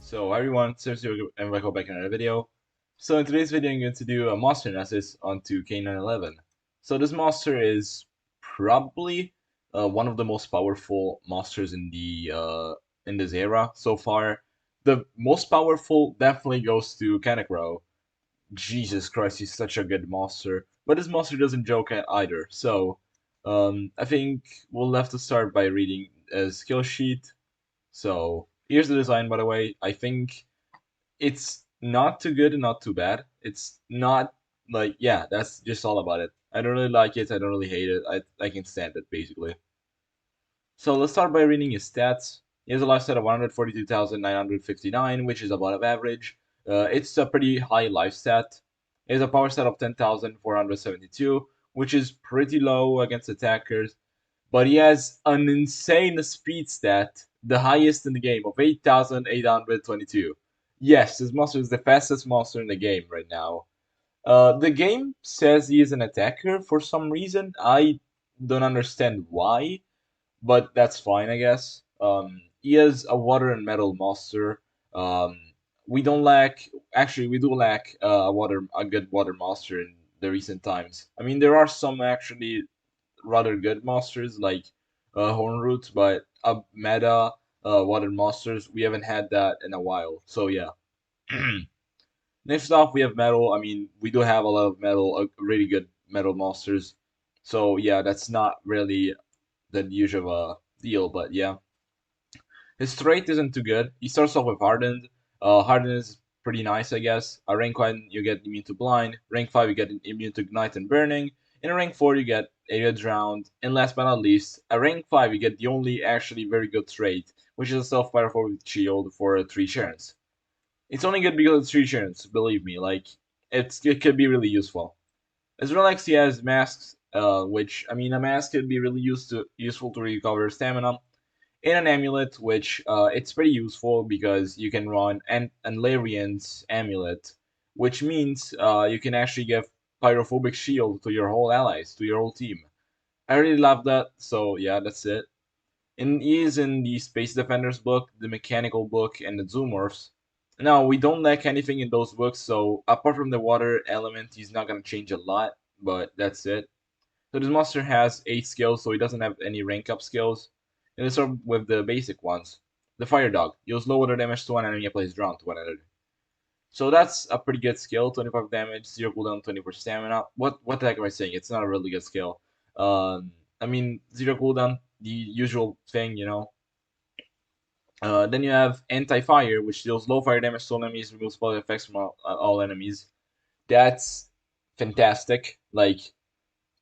So everyone, seriously, and welcome back in another video. So in today's video, I'm going to do a monster analysis onto K911. So this monster is probably one of the most powerful monsters in this era so far. The most powerful definitely goes to Kanekro. Jesus Christ, he's such a good monster. But this monster doesn't joke at either. So I think we'll have to start by reading a skill sheet. So here's the design, by the way. I think it's not too good and not too bad. It's not like, yeah, that's just all about it. I don't really like it. I don't really hate it. I can stand it basically. So let's start by reading his stats. He has a life stat of 142,959, which is above average. It's a pretty high life stat. He has a power stat of 10,472, which is pretty low against attackers. But he has an insane speed stat, the highest in the game, of 8,822. Yes, this monster is the fastest monster in the game right now. The game says he is an attacker for some reason. I don't understand why, but that's fine, I guess. He is a water and metal monster. Um, we don't lack, actually, we do lack a good water monster in the recent times. I mean, there are some actually rather good monsters like Hornroot, but meta water monsters, we haven't had that in a while. So yeah. Next off, we have metal. I mean, we do have a lot of metal, really good metal monsters. So yeah, that's not really the usual deal, but yeah. His trait isn't too good. He starts off with Hardened. Hardened is pretty nice, I guess. Rank 1, you get immune to Blind. Rank 5, you get immune to Ignite and Burning. In rank 4, you get Area Drowned. And last but not least, at rank 5, you get the only actually very good trait, which is a self-pyrophobic shield for 3 churns. It's only good because it's 3 churns, believe me. Like, it could be really useful. As Relax, he has masks, which, I mean, a mask could be really useful to recover stamina in an amulet, which it's pretty useful because you can run an Larian's amulet, which means you can actually give pyrophobic shield to your whole allies, to your whole team. I really love that, so yeah, that's it. And he is in the Space Defenders book, the Mechanical book, and the Zoomorphs. Now, we don't lack anything in those books, so apart from the water element, he's not gonna change a lot, but that's it. So this monster has 8 skills, so he doesn't have any rank up skills. And let's start with the basic ones. The Fire Dog deals low water damage to one enemy and plays drawn to one enemy. So that's a pretty good skill, 25 damage, 0 cooldown, 24 stamina. What the heck am I saying? It's not a really good skill. I mean, 0 cooldown, the usual thing, you know. Then you have Anti-Fire, which deals low fire damage to all enemies, removes positive effects from all enemies. That's fantastic. Like,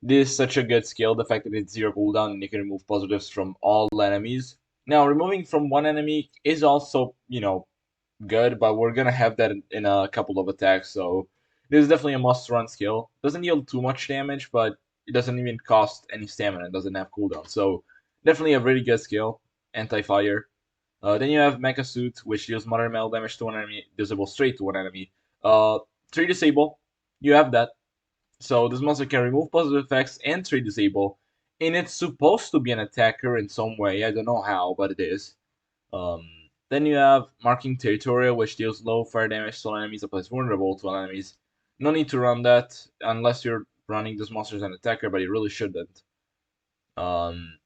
this is such a good skill, the fact that it's 0 cooldown and you can remove positives from all enemies. Now, removing from one enemy is also, you know, good, but we're gonna have that in a couple of attacks, so this is definitely a must-run skill. Doesn't deal too much damage, but it doesn't even cost any stamina, it doesn't have cooldown, so definitely a really good skill. Anti-fire. Then you have Mecha Suit, which deals moderate metal damage to one enemy, disable straight to one enemy. 3 disable, you have that. So this monster can remove positive effects and 3 disable, and it's supposed to be an attacker in some way. I don't know how, but it is. Then you have Marking Territorial, which deals low fire damage to all enemies and plays vulnerable to all enemies. No need to run that unless you're running this monster as an attacker, but you really shouldn't. Um,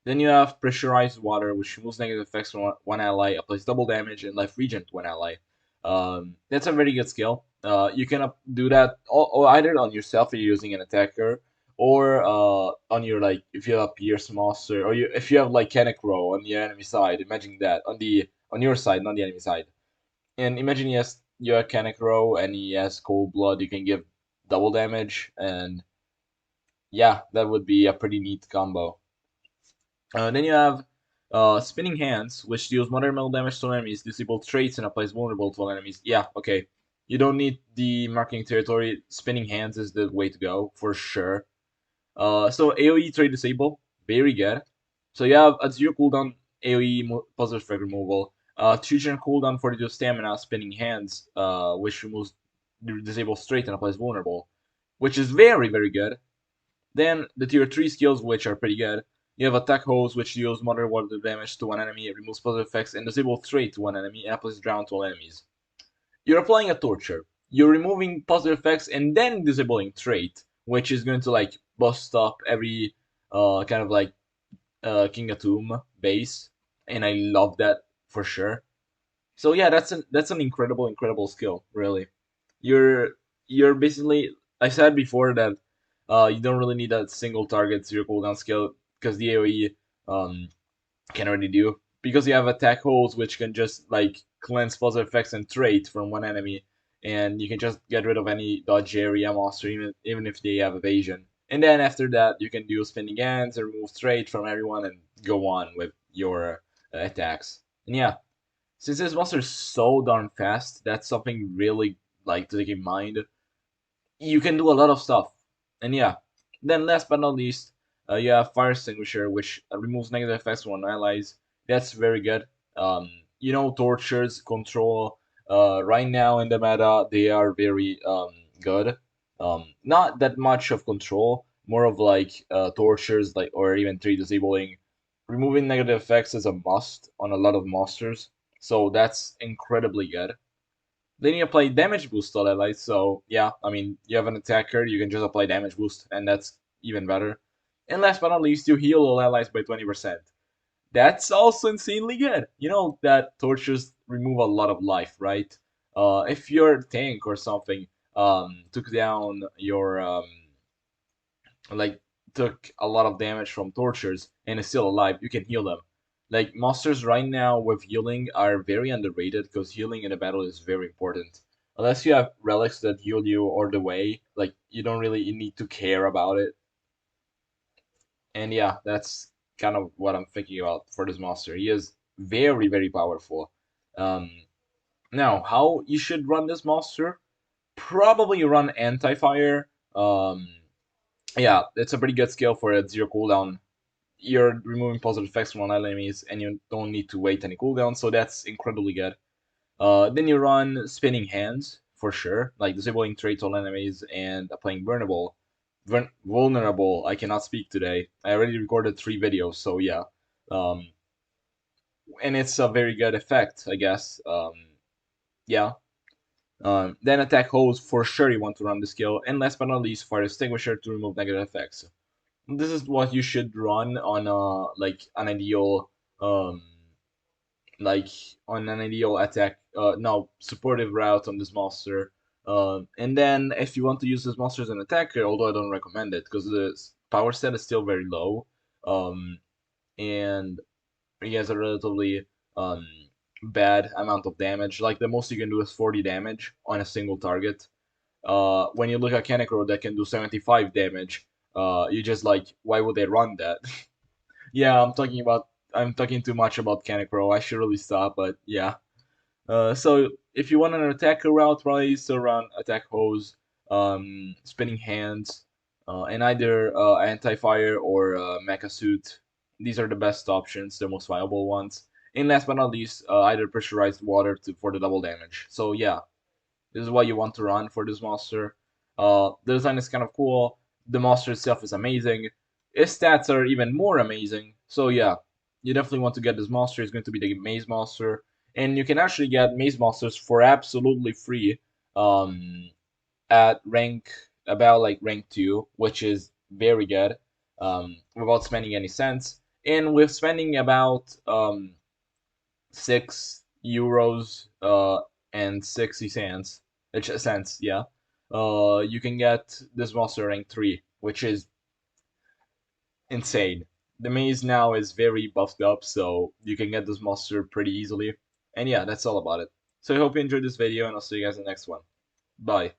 then you have Pressurized Water, which removes negative effects from one ally, applies double damage, and life regen to one ally. That's a very good skill. You can do that either on yourself if you're using an attacker, or on your, like, if you have a Pierce monster, or if you have like Kenekro on the enemy side. Imagine that on your side, not the enemy side. And imagine you have Kenekro and he has Cold Blood. You can give double damage, and yeah, that would be a pretty neat combo. Then you have Spinning Hands, which deals moderate metal damage to enemies, disables traits, and applies vulnerable to all enemies. Yeah, okay. You don't need the marking territory. Spinning Hands is the way to go, for sure. So AoE trait disable, very good. So you have a 0 cooldown AoE positive effect removal, 2 turn cooldown 42 stamina, Spinning Hands, which removes disables trait and applies vulnerable, which is very, very good. Then the tier 3 skills, which are pretty good. You have Attack Hose, which deals moderate water damage to one enemy, it removes positive effects, and disables Trait to one enemy, and applies Drown to all enemies. You're applying a Torture. You're removing positive effects and then disabling Trait, which is going to like bust up every kind of like King Atum base, and I love that for sure. So yeah, that's an incredible skill, really. You're you're basically, I said before that you don't really need that single target zero cooldown skill because the AoE can already do, because you have attack holes which can just like cleanse positive effects and trait from one enemy, and you can just get rid of any dodge area monster even if they have evasion. And then after that you can do spinning hands and remove trait from everyone and go on with your attacks. And yeah, since this monster is so darn fast, that's something really like to take in mind. You can do a lot of stuff. And yeah, then last but not least, you have Fire Extinguisher, which removes negative effects from allies. That's very good. Tortures, control. Right now in the meta, they are very good. Not that much of control, more of like tortures, like or even tree disabling. Removing negative effects is a must on a lot of monsters, so that's incredibly good. Then you apply damage boost on allies, so yeah, I mean, you have an attacker, you can just apply damage boost, and that's even better. And last but not least, you heal all allies by 20%. That's also insanely good. You know that tortures remove a lot of life, right? If your tank or something took down your like took a lot of damage from tortures and is still alive, you can heal them. Like monsters right now with healing are very underrated because healing in a battle is very important. Unless you have relics that heal you all the way, like you don't really need to care about it. And yeah, that's kind of what I'm thinking about for this monster. He is very powerful. Um, Now, how you should run this monster? Probably run anti-fire. Yeah, it's a pretty good skill for a zero cooldown. You're removing positive effects from enemies, and you don't need to wait any cooldown, so that's incredibly good. Then you run spinning hands for sure, like disabling traits on enemies and applying vulnerable. I cannot speak today. I already recorded 3 videos, so yeah. Um, and it's a very good effect, I guess. Yeah. Then attack hose for sure you want to run the skill, and last but not least, fire extinguisher to remove negative effects. This is what you should run on like an ideal um like on an ideal attack no supportive route on this monster. And then if you want to use this monster as an attacker, although I don't recommend it because the power stat is still very low, um and he has a relatively um bad amount of damage. Like the most you can do is 40 damage on a single target. When you look at Kanekro that can do 75 damage, you just like, why would they run that? Yeah, I'm talking too much about Kanekro. I should really stop, but yeah. So if you want an attacker route, probably still run attack hose, spinning hands, and either anti-fire or mecha suit. These are the best options, the most viable ones. And last but not least, either pressurized water for the double damage. So yeah, this is what you want to run for this monster. The design is kind of cool. The monster itself is amazing. Its stats are even more amazing. So yeah, you definitely want to get this monster. It's going to be the maze monster, and you can actually get maze monsters for absolutely free um, at rank about like rank 2, which is very good, without spending any cents. And with spending about 6 euros and 60 cents, yeah. You can get this monster rank 3, which is insane. The maze now is very buffed up, so you can get this monster pretty easily. And yeah, that's all about it. So I hope you enjoyed this video, and I'll see you guys in the next one. Bye.